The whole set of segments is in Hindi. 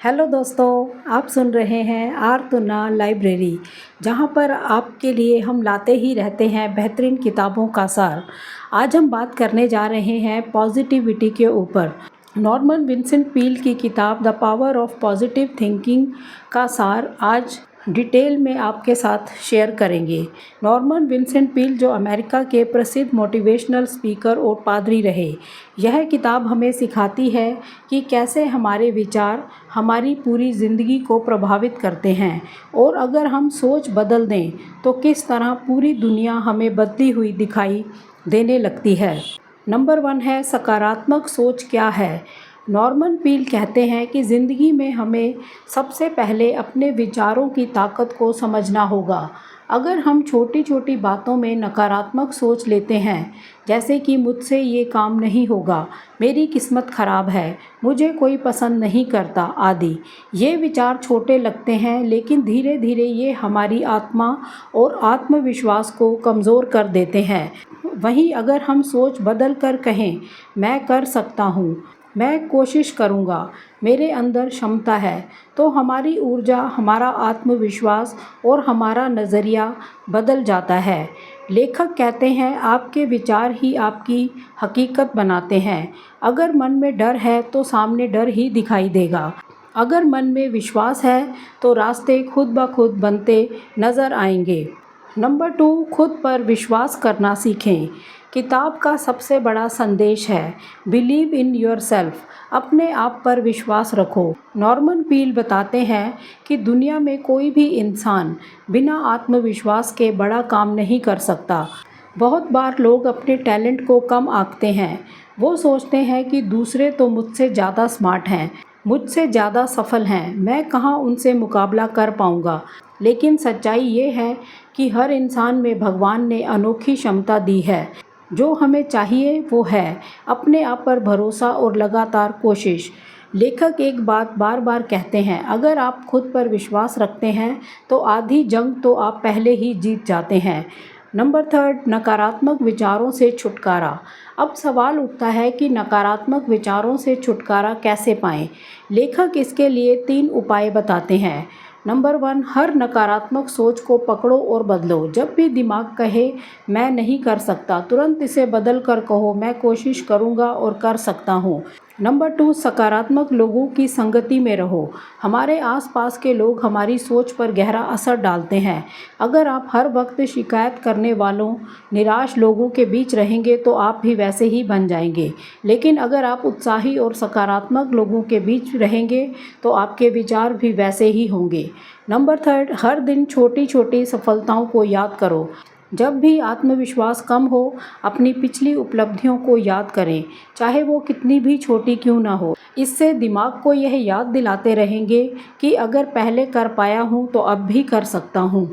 हेलो दोस्तों, आप सुन रहे हैं आरतुना लाइब्रेरी, जहां पर आपके लिए हम लाते ही रहते हैं बेहतरीन किताबों का सार। आज हम बात करने जा रहे हैं पॉजिटिविटी के ऊपर। नॉर्मन विंसेंट पील की किताब the power of positive thinking का सार आज डिटेल में आपके साथ शेयर करेंगे। नॉर्मन विंसेंट पील जो अमेरिका के प्रसिद्ध मोटिवेशनल स्पीकर और पादरी रहे, यह किताब हमें सिखाती है कि कैसे हमारे विचार हमारी पूरी ज़िंदगी को प्रभावित करते हैं और अगर हम सोच बदल दें तो किस तरह पूरी दुनिया हमें बदली हुई दिखाई देने लगती है। नंबर 1 है सकारात्मक सोच क्या है। नॉर्मन पील कहते हैं कि ज़िंदगी में हमें सबसे पहले अपने विचारों की ताकत को समझना होगा। अगर हम छोटी छोटी बातों में नकारात्मक सोच लेते हैं, जैसे कि मुझसे ये काम नहीं होगा, मेरी किस्मत ख़राब है, मुझे कोई पसंद नहीं करता आदि, ये विचार छोटे लगते हैं लेकिन धीरे धीरे ये हमारी आत्मा और आत्मविश्वास को कमज़ोर कर देते हैं। वहीं अगर हम सोच बदल कर कहें, मैं कर सकता हूँ, मैं कोशिश करूँगा, मेरे अंदर क्षमता है, तो हमारी ऊर्जा, हमारा आत्मविश्वास और हमारा नज़रिया बदल जाता है। लेखक कहते हैं आपके विचार ही आपकी हकीकत बनाते हैं। अगर मन में डर है तो सामने डर ही दिखाई देगा। अगर मन में विश्वास है तो रास्ते खुद ब खुद बनते नज़र आएंगे। नंबर 2, खुद पर विश्वास करना सीखें। किताब का सबसे बड़ा संदेश है बिलीव इन योरसेल्फ, अपने आप पर विश्वास रखो। नॉर्मन पील बताते हैं कि दुनिया में कोई भी इंसान बिना आत्मविश्वास के बड़ा काम नहीं कर सकता। बहुत बार लोग अपने टैलेंट को कम आंकते हैं। वो सोचते हैं कि दूसरे तो मुझसे ज़्यादा स्मार्ट हैं, मुझसे ज़्यादा सफल हैं, मैं कहाँ उनसे मुकाबला कर पाऊँगा। लेकिन सच्चाई ये है कि हर इंसान में भगवान ने अनोखी क्षमता दी है। जो हमें चाहिए वो है अपने आप पर भरोसा और लगातार कोशिश। लेखक एक बात बार बार कहते हैं, अगर आप खुद पर विश्वास रखते हैं तो आधी जंग तो आप पहले ही जीत जाते हैं। नंबर 3, नकारात्मक विचारों से छुटकारा। अब सवाल उठता है कि नकारात्मक विचारों से छुटकारा कैसे पाएं। लेखक इसके लिए 3 उपाय बताते हैं। नंबर 1, हर नकारात्मक सोच को पकड़ो और बदलो। जब भी दिमाग कहे मैं नहीं कर सकता, तुरंत इसे बदल कर कहो मैं कोशिश करूँगा और कर सकता हूँ। नंबर 2, सकारात्मक लोगों की संगति में रहो। हमारे आसपास के लोग हमारी सोच पर गहरा असर डालते हैं। अगर आप हर वक्त शिकायत करने वालों, निराश लोगों के बीच रहेंगे तो आप भी वैसे ही बन जाएंगे। लेकिन अगर आप उत्साही और सकारात्मक लोगों के बीच रहेंगे तो आपके विचार भी वैसे ही होंगे। नंबर 3, हर दिन छोटी छोटी सफलताओं को याद करो। जब भी आत्मविश्वास कम हो, अपनी पिछली उपलब्धियों को याद करें, चाहे वो कितनी भी छोटी क्यों ना हो। इससे दिमाग को यह याद दिलाते रहेंगे कि अगर पहले कर पाया हूँ तो अब भी कर सकता हूँ।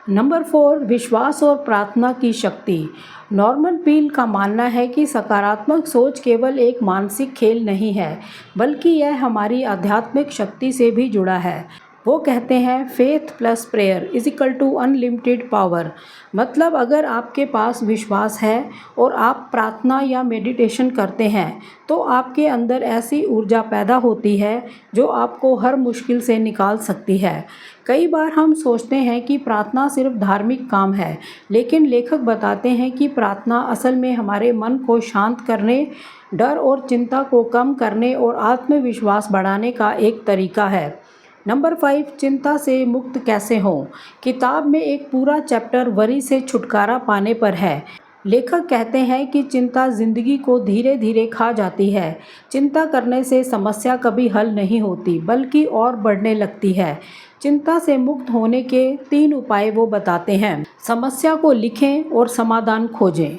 नंबर 4, विश्वास और प्रार्थना की शक्ति। नॉर्मन पील का मानना है कि सकारात्मक सोच केवल एक मानसिक खेल नहीं है, बल्कि यह हमारी आध्यात्मिक शक्ति से भी जुड़ा है। वो कहते हैं faith plus prayer is equal to unlimited power. मतलब अगर आपके पास विश्वास है और आप प्रार्थना या मेडिटेशन करते हैं तो आपके अंदर ऐसी ऊर्जा पैदा होती है जो आपको हर मुश्किल से निकाल सकती है। कई बार हम सोचते हैं कि प्रार्थना सिर्फ धार्मिक काम है, लेकिन लेखक बताते हैं कि प्रार्थना असल में हमारे मन को शांत करने, डर और चिंता को कम करने और आत्मविश्वास बढ़ाने का एक तरीका है। नंबर 5, चिंता से मुक्त कैसे हों। किताब में एक पूरा चैप्टर वरी से छुटकारा पाने पर है। लेखक कहते हैं कि चिंता जिंदगी को धीरे धीरे खा जाती है। चिंता करने से समस्या कभी हल नहीं होती, बल्कि और बढ़ने लगती है। चिंता से मुक्त होने के 3 उपाय वो बताते हैं। समस्या को लिखें और समाधान खोजें।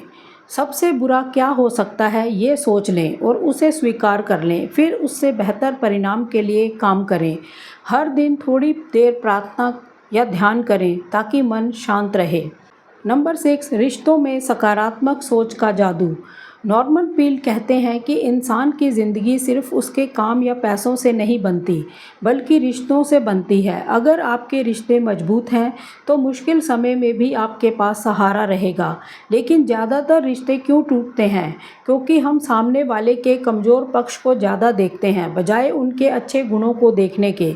सबसे बुरा क्या हो सकता है ये सोच लें और उसे स्वीकार कर लें, फिर उससे बेहतर परिणाम के लिए काम करें। हर दिन थोड़ी देर प्रार्थना या ध्यान करें ताकि मन शांत रहे। नंबर 6, रिश्तों में सकारात्मक सोच का जादू। नॉर्मन पील कहते हैं कि इंसान की ज़िंदगी सिर्फ उसके काम या पैसों से नहीं बनती, बल्कि रिश्तों से बनती है। अगर आपके रिश्ते मजबूत हैं तो मुश्किल समय में भी आपके पास सहारा रहेगा। लेकिन ज़्यादातर रिश्ते क्यों टूटते हैं? क्योंकि हम सामने वाले के कमज़ोर पक्ष को ज़्यादा देखते हैं, बजाय उनके अच्छे गुणों को देखने के।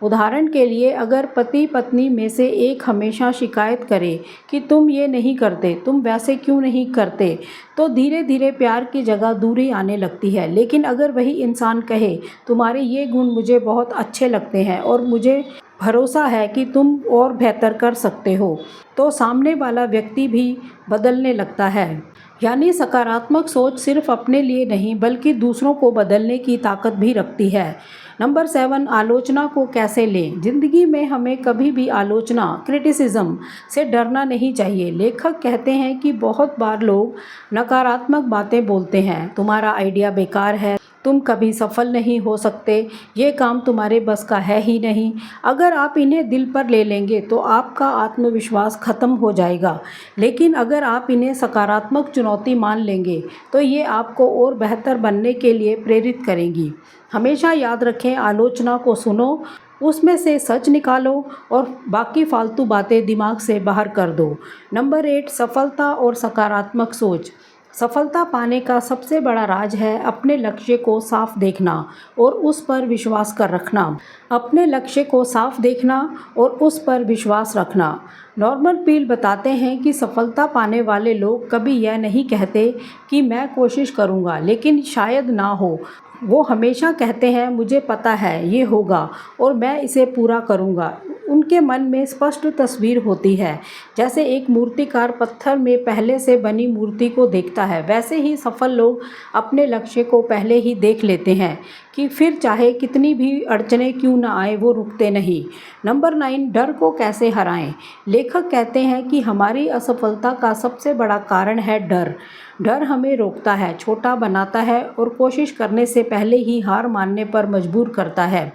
उदाहरण के लिए, अगर पति पत्नी में से एक हमेशा शिकायत करे कि तुम ये नहीं करते, तुम वैसे क्यों नहीं करते, तो धीरे धीरे प्यार की जगह दूरी आने लगती है। लेकिन अगर वही इंसान कहे, तुम्हारे ये गुण मुझे बहुत अच्छे लगते हैं और मुझे भरोसा है कि तुम और बेहतर कर सकते हो, तो सामने वाला व्यक्ति भी बदलने लगता है। यानी सकारात्मक सोच सिर्फ अपने लिए नहीं, बल्कि दूसरों को बदलने की ताकत भी रखती है। नंबर 7, आलोचना को कैसे लें? ज़िंदगी में हमें कभी भी आलोचना, क्रिटिसिज्म से डरना नहीं चाहिए। लेखक कहते हैं कि बहुत बार लोग नकारात्मक बातें बोलते हैं, तुम्हारा आइडिया बेकार है, तुम कभी सफल नहीं हो सकते, ये काम तुम्हारे बस का है ही नहीं। अगर आप इन्हें दिल पर ले लेंगे तो आपका आत्मविश्वास खत्म हो जाएगा। लेकिन अगर आप इन्हें सकारात्मक चुनौती मान लेंगे तो ये आपको और बेहतर बनने के लिए प्रेरित करेंगी। हमेशा याद रखें, आलोचना को सुनो, उसमें से सच निकालो और बाकी फालतू बातें दिमाग से बाहर कर दो। नंबर 8, सफलता और सकारात्मक सोच। सफलता पाने का सबसे बड़ा राज है अपने लक्ष्य को साफ देखना और उस पर विश्वास कर रखना। अपने लक्ष्य को साफ देखना और उस पर विश्वास रखना। नॉर्मन पील बताते हैं कि सफलता पाने वाले लोग कभी यह नहीं कहते कि मैं कोशिश करूंगा लेकिन शायद ना हो। वो हमेशा कहते हैं, मुझे पता है ये होगा और मैं इसे पूरा करूंगा। उनके मन में स्पष्ट तस्वीर होती है। जैसे एक मूर्तिकार पत्थर में पहले से बनी मूर्ति को देखता है, वैसे ही सफल लोग अपने लक्ष्य को पहले ही देख लेते हैं कि फिर चाहे कितनी भी अड़चनें क्यों ना आए, वो रुकते नहीं। नंबर 9, डर को कैसे हराएं? लेखक कहते हैं कि हमारी असफलता का सबसे बड़ा कारण है डर। डर हमें रोकता है, छोटा बनाता है और कोशिश करने से पहले ही हार मानने पर मजबूर करता है।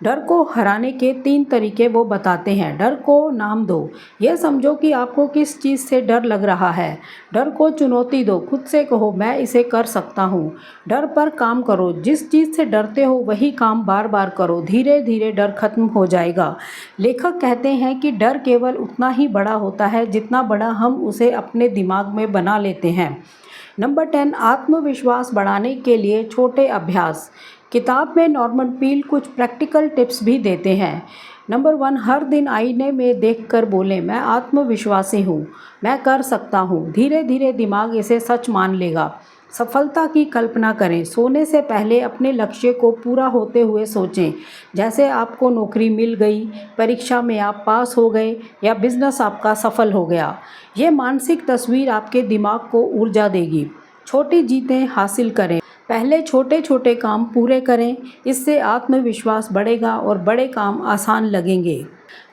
डर को हराने के 3 तरीके वो बताते हैं। डर को नाम दो। यह समझो कि आपको किस चीज़ से डर लग रहा है। डर को चुनौती दो। खुद से कहो, मैं इसे कर सकता हूँ। डर पर काम करो। जिस चीज़ से डरते हो वही काम बार बार करो। धीरे धीरे डर खत्म हो जाएगा। लेखक कहते हैं कि डर केवल उतना ही बड़ा होता है जितना बड़ा हम उसे अपने दिमाग में बना लेते हैं। नंबर 10, आत्मविश्वास बढ़ाने के लिए छोटे अभ्यास। किताब में नॉर्मन पील कुछ प्रैक्टिकल टिप्स भी देते हैं। नंबर 1, हर दिन आईने में देखकर बोलें, मैं आत्मविश्वासी हूँ, मैं कर सकता हूँ। धीरे धीरे दिमाग इसे सच मान लेगा। सफलता की कल्पना करें। सोने से पहले अपने लक्ष्य को पूरा होते हुए सोचें। जैसे आपको नौकरी मिल गई, परीक्षा में आप पास हो गए या बिजनेस आपका सफल हो गया। ये मानसिक तस्वीर आपके दिमाग को ऊर्जा देगी। छोटी जीतें हासिल करें। पहले छोटे छोटे काम पूरे करें, इससे आत्मविश्वास बढ़ेगा और बड़े काम आसान लगेंगे।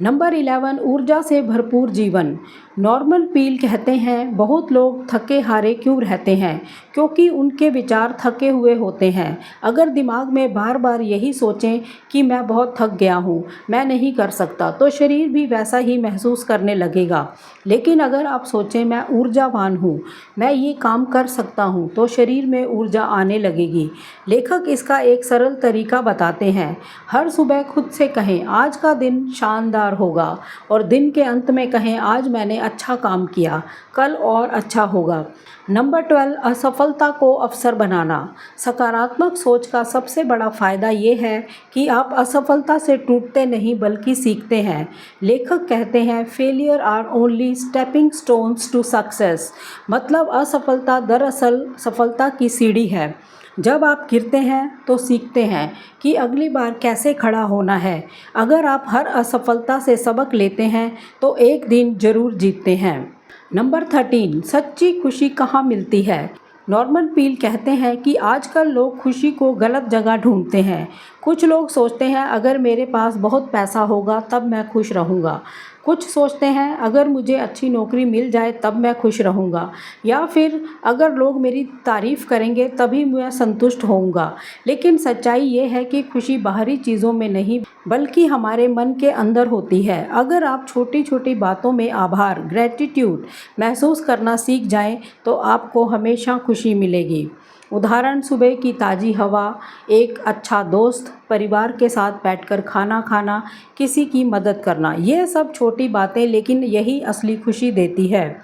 नंबर 11, ऊर्जा से भरपूर जीवन। नॉर्मन पील कहते हैं, बहुत लोग थके हारे क्यों रहते हैं? क्योंकि उनके विचार थके हुए होते हैं। अगर दिमाग में बार बार यही सोचें कि मैं बहुत थक गया हूँ, मैं नहीं कर सकता, तो शरीर भी वैसा ही महसूस करने लगेगा। लेकिन अगर आप सोचें, मैं ऊर्जावान हूँ, मैं ये काम कर सकता हूँ, तो शरीर में ऊर्जा आने लगेगी। लेखक इसका एक सरल तरीका बताते हैं। हर सुबह खुद से कहें, आज का दिन शानदार होगा, और दिन के अंत में कहें, आज मैंने अच्छा काम किया, कल और अच्छा होगा। नंबर 12, असफलता को अवसर बनाना। सकारात्मक सोच का सबसे बड़ा फ़ायदा ये है कि आप असफलता से टूटते नहीं बल्कि सीखते हैं। लेखक कहते हैं, failure are only stepping stones to success. मतलब असफलता दरअसल सफलता की सीढ़ी है। जब आप गिरते हैं तो सीखते हैं कि अगली बार कैसे खड़ा होना है। अगर आप हर असफलता से सबक लेते हैं तो एक दिन ज़रूर जीतते हैं। नंबर 13, सच्ची खुशी कहाँ मिलती है? नॉर्मन पील कहते हैं कि आजकल लोग खुशी को गलत जगह ढूंढते हैं। कुछ लोग सोचते हैं, अगर मेरे पास बहुत पैसा होगा तब मैं खुश रहूँगा। कुछ सोचते हैं अगर मुझे अच्छी नौकरी मिल जाए तब मैं खुश रहूँगा, या फिर अगर लोग मेरी तारीफ़ करेंगे तभी मैं संतुष्ट होऊंगा। लेकिन सच्चाई ये है कि खुशी बाहरी चीज़ों में नहीं बल्कि हमारे मन के अंदर होती है। अगर आप छोटी छोटी बातों में आभार, ग्रेटिट्यूड महसूस करना सीख जाएं तो आपको हमेशा खुशी मिलेगी। उदाहरण, सुबह की ताज़ी हवा, एक अच्छा दोस्त, परिवार के साथ बैठकर खाना खाना, किसी की मदद करना, ये सब छोटी बातें लेकिन यही असली खुशी देती है।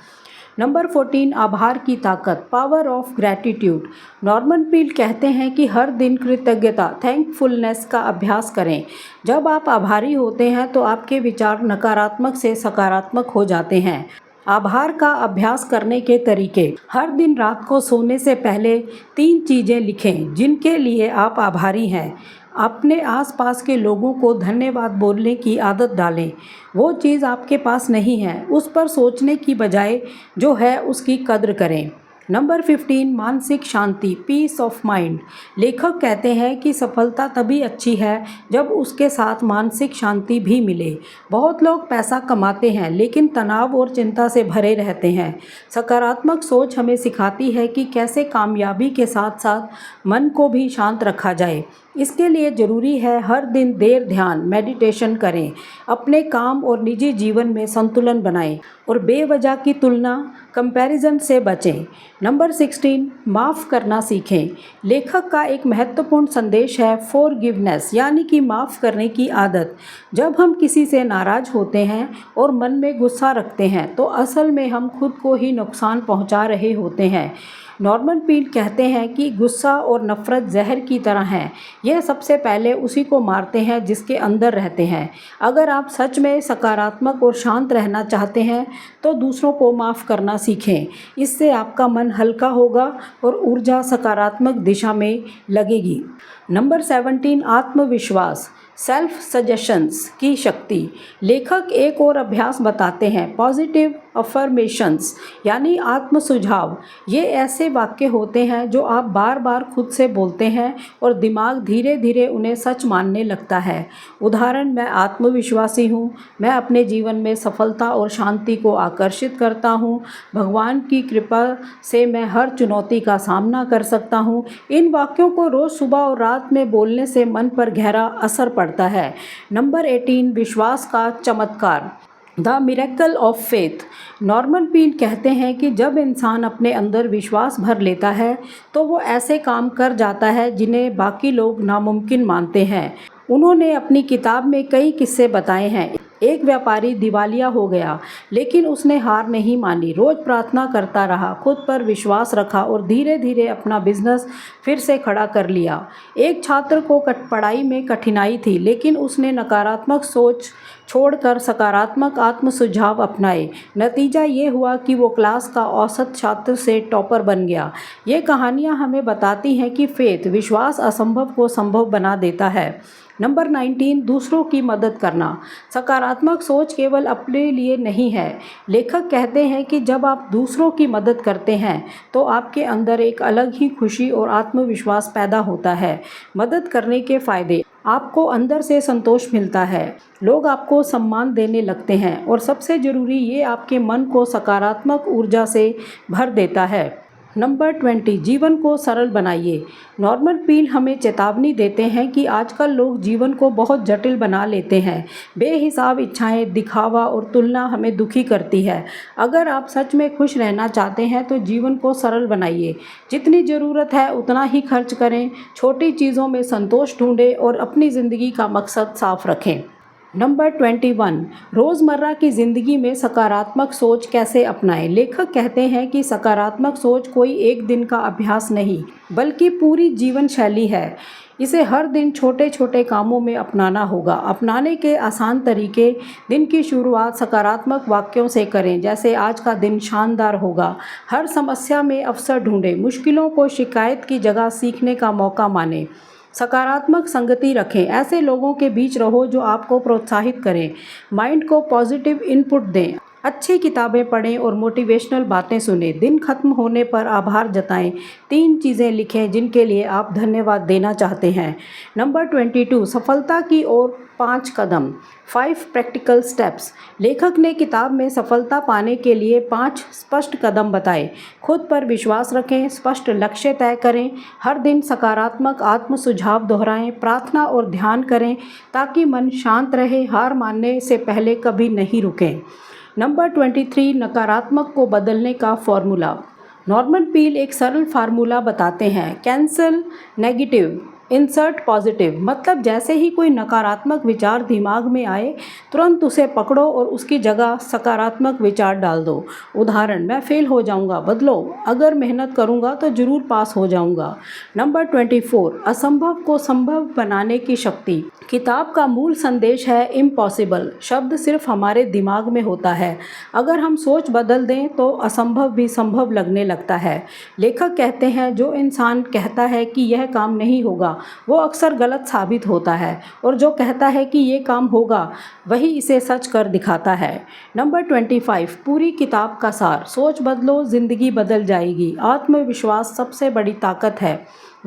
नंबर 14, आभार की ताकत, power of gratitude. Norman Peale कहते हैं कि हर दिन कृतज्ञता, थैंकफुलनेस का अभ्यास करें। जब आप आभारी होते हैं तो आपके विचार नकारात्मक से सकारात्मक हो जाते हैं। आभार का अभ्यास करने के तरीके, हर दिन रात को सोने से पहले 3 चीज़ें लिखें जिनके लिए आप आभारी हैं। अपने आसपास के लोगों को धन्यवाद बोलने की आदत डालें। वो चीज़ आपके पास नहीं है उस पर सोचने की बजाय जो है उसकी कद्र करें। नंबर 15, मानसिक शांति, पीस ऑफ माइंड। लेखक कहते हैं कि सफलता तभी अच्छी है जब उसके साथ मानसिक शांति भी मिले। बहुत लोग पैसा कमाते हैं लेकिन तनाव और चिंता से भरे रहते हैं। सकारात्मक सोच हमें सिखाती है कि कैसे कामयाबी के साथ साथ मन को भी शांत रखा जाए। इसके लिए ज़रूरी है हर दिन देर ध्यान, मेडिटेशन करें, अपने काम और निजी जीवन में संतुलन बनाएं और बेवजह की तुलना, कंपैरिजन से बचें। नंबर 16, माफ़ करना सीखें। लेखक का एक महत्वपूर्ण संदेश है फॉरगिवनेस, यानी कि माफ़ करने की आदत। जब हम किसी से नाराज़ होते हैं और मन में गुस्सा रखते हैं तो असल में हम खुद को ही नुकसान पहुंचा रहे होते हैं। नॉर्मन पील कहते हैं कि गुस्सा और नफ़रत जहर की तरह हैं। यह सबसे पहले उसी को मारते हैं जिसके अंदर रहते हैं। अगर आप सच में सकारात्मक और शांत रहना चाहते हैं तो दूसरों को माफ़ करना सीखें। इससे आपका मन हल्का होगा और ऊर्जा सकारात्मक दिशा में लगेगी। नंबर 17, आत्मविश्वास, सेल्फ सजेशंस की शक्ति। लेखक एक और अभ्यास बताते हैं, पॉजिटिव अफर्मेशंस, यानी आत्म सुझाव। ये ऐसे वाक्य होते हैं जो आप बार बार खुद से बोलते हैं और दिमाग धीरे धीरे उन्हें सच मानने लगता है। उदाहरण, मैं आत्मविश्वासी हूँ, मैं अपने जीवन में सफलता और शांति को आकर्षित करता हूँ, भगवान की कृपा से मैं हर चुनौती का सामना कर सकता हूँ। इन वाक्यों को रोज़ सुबह और रात में बोलने से मन पर गहरा असर पड़ता है। नंबर 18, विश्वास का चमत्कार, the miracle of faith. Norman Peale कहते हैं कि जब इंसान अपने अंदर विश्वास भर लेता है तो वो ऐसे काम कर जाता है जिन्हें बाकी लोग नामुमकिन मानते हैं। उन्होंने अपनी किताब में कई किस्से बताए हैं। एक व्यापारी दिवालिया हो गया लेकिन उसने हार नहीं मानी, रोज़ प्रार्थना करता रहा, खुद पर विश्वास रखा और धीरे धीरे अपना बिजनेस फिर से खड़ा कर लिया। एक छात्र को पढ़ाई में कठिनाई थी लेकिन उसने नकारात्मक सोच छोड़कर सकारात्मक आत्म सुझाव अपनाए। नतीजा ये हुआ कि वो क्लास का औसत छात्र से टॉपर बन गया। ये कहानियाँ हमें बताती हैं कि फेथ, विश्वास असंभव को संभव बना देता है। नंबर 19, दूसरों की मदद करना। सकारात्मक सोच केवल अपने लिए नहीं है। लेखक कहते हैं कि जब आप दूसरों की मदद करते हैं तो आपके अंदर एक अलग ही खुशी और आत्मविश्वास पैदा होता है। मदद करने के फ़ायदे, आपको अंदर से संतोष मिलता है, लोग आपको सम्मान देने लगते हैं और सबसे ज़रूरी, ये आपके मन को सकारात्मक ऊर्जा से भर देता है। नंबर 20, जीवन को सरल बनाइए। नॉर्मन पील हमें चेतावनी देते हैं कि आजकल लोग जीवन को बहुत जटिल बना लेते हैं। बेहिसाब इच्छाएं, दिखावा और तुलना हमें दुखी करती है। अगर आप सच में खुश रहना चाहते हैं तो जीवन को सरल बनाइए। जितनी ज़रूरत है उतना ही खर्च करें, छोटी चीज़ों में संतोष ढूंढें और अपनी ज़िंदगी का मकसद साफ रखें। नंबर 21, रोज़मर्रा की ज़िंदगी में सकारात्मक सोच कैसे अपनाएं। लेखक कहते हैं कि सकारात्मक सोच कोई एक दिन का अभ्यास नहीं बल्कि पूरी जीवन शैली है। इसे हर दिन छोटे छोटे कामों में अपनाना होगा। अपनाने के आसान तरीके, दिन की शुरुआत सकारात्मक वाक्यों से करें, जैसे आज का दिन शानदार होगा। हर समस्या में अवसर ढूंढें, मुश्किलों को शिकायत की जगह सीखने का मौका मानें। सकारात्मक संगति रखें, ऐसे लोगों के बीच रहो जो आपको प्रोत्साहित करें। माइंड को पॉजिटिव इनपुट दें, अच्छी किताबें पढ़ें और मोटिवेशनल बातें सुनें। दिन खत्म होने पर आभार जताएं। 3 चीज़ें लिखें जिनके लिए आप धन्यवाद देना चाहते हैं। नंबर 22, सफलता की ओर 5 कदम, 5 प्रैक्टिकल स्टेप्स। लेखक ने किताब में सफलता पाने के लिए 5 स्पष्ट कदम बताए। खुद पर विश्वास रखें, स्पष्ट लक्ष्य तय करें, हर दिन सकारात्मक आत्म सुझाव दोहराएं, प्रार्थना और ध्यान करें ताकि मन शांत रहे, हार मानने से पहले कभी नहीं रुकें। नंबर 23, नकारात्मक को बदलने का फॉर्मूला। नॉर्मन पील एक सरल फार्मूला बताते हैं, कैंसल नेगेटिव इंसर्ट पॉजिटिव। मतलब जैसे ही कोई नकारात्मक विचार दिमाग में आए, तुरंत उसे पकड़ो और उसकी जगह सकारात्मक विचार डाल दो। उदाहरण, मैं फेल हो जाऊंगा, बदलो, अगर मेहनत करूंगा तो ज़रूर पास हो जाऊंगा। नंबर 24, असंभव को संभव बनाने की शक्ति। किताब का मूल संदेश है इम्पॉसिबल शब्द सिर्फ हमारे दिमाग में होता है। अगर हम सोच बदल दें तो असंभव भी संभव लगने लगता है। लेखक कहते हैं, जो इंसान कहता है कि यह काम नहीं होगा वो अक्सर गलत साबित होता है, और जो कहता है कि ये काम होगा वही इसे सच कर दिखाता है। नंबर 25, पूरी किताब का सार। सोच बदलो, ज़िंदगी बदल जाएगी। आत्मविश्वास सबसे बड़ी ताकत है।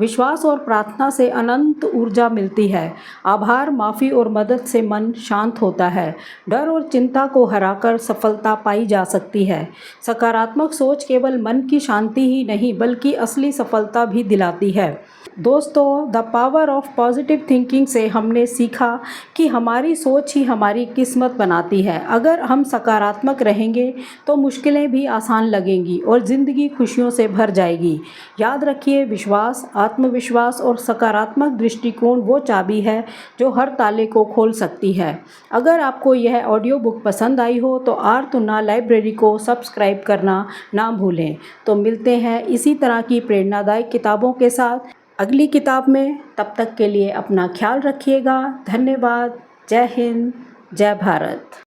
विश्वास और प्रार्थना से अनंत ऊर्जा मिलती है। आभार, माफ़ी और मदद से मन शांत होता है। डर और चिंता को हराकर सफलता पाई जा सकती है। सकारात्मक सोच केवल मन की शांति ही नहीं बल्कि असली सफलता भी दिलाती है। दोस्तों, the power of positive thinking से हमने सीखा कि हमारी सोच ही हमारी किस्मत बनाती है। अगर हम सकारात्मक रहेंगे तो मुश्किलें भी आसान लगेंगी और ज़िंदगी खुशियों से भर जाएगी। याद रखिए, विश्वास, आत्मविश्वास और सकारात्मक दृष्टिकोण वो चाबी है जो हर ताले को खोल सकती है। अगर आपको यह ऑडियो बुक पसंद आई हो तो आर्तुना लाइब्रेरी को सब्सक्राइब करना ना भूलें। तो मिलते हैं इसी तरह की प्रेरणादायक किताबों के साथ अगली किताब में। तब तक के लिए अपना ख्याल रखिएगा। धन्यवाद। जय हिंद, जय भारत।